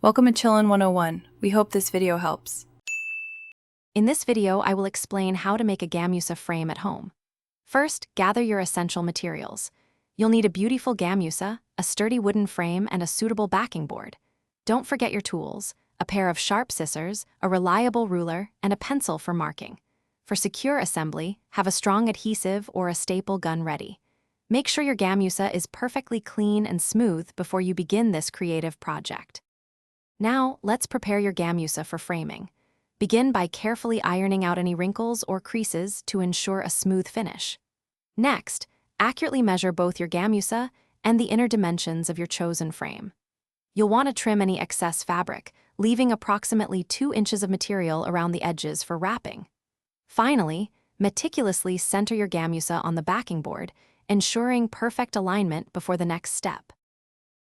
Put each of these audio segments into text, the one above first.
Welcome to Chillin' 101. We hope this video helps. In this video, I will explain how to make a Gamusa frame at home. First, gather your essential materials. You'll need a beautiful Gamusa, a sturdy wooden frame, and a suitable backing board. Don't forget your tools: a pair of sharp scissors, a reliable ruler, and a pencil for marking. For secure assembly, have a strong adhesive or a staple gun ready. Make sure your Gamusa is perfectly clean and smooth before you begin this creative project. Now, let's prepare your Gamusa for framing. Begin by carefully ironing out any wrinkles or creases to ensure a smooth finish. Next, accurately measure both your Gamusa and the inner dimensions of your chosen frame. You'll want to trim any excess fabric, leaving approximately 2 inches of material around the edges for wrapping. Finally, meticulously center your Gamusa on the backing board, ensuring perfect alignment before the next step.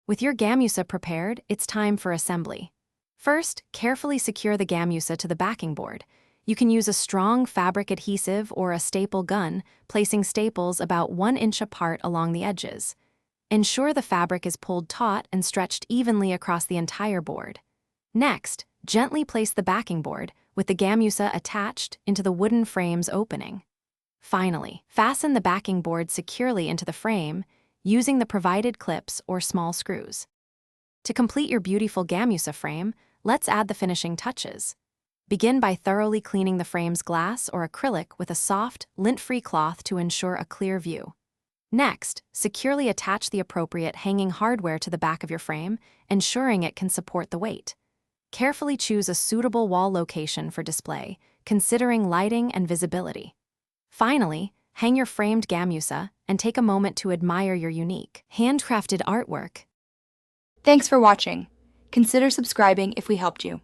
With your Gamusa prepared, it's time for assembly. First, carefully secure the Gamusa to the backing board. You can use a strong fabric adhesive or a staple gun, placing staples about 1 inch apart along the edges. Ensure the fabric is pulled taut and stretched evenly across the entire board. Next, gently place the backing board, with the Gamusa attached, into the wooden frame's opening. Finally, fasten the backing board securely into the frame, using the provided clips or small screws. To complete your beautiful Gamusa frame, let's add the finishing touches. Begin by thoroughly cleaning the frame's glass or acrylic with a soft, lint-free cloth to ensure a clear view. Next, securely attach the appropriate hanging hardware to the back of your frame, ensuring it can support the weight. Carefully choose a suitable wall location for display, considering lighting and visibility. Finally, hang your framed Gamusa and take a moment to admire your unique, handcrafted artwork. Thanks for watching. Consider subscribing if we helped you.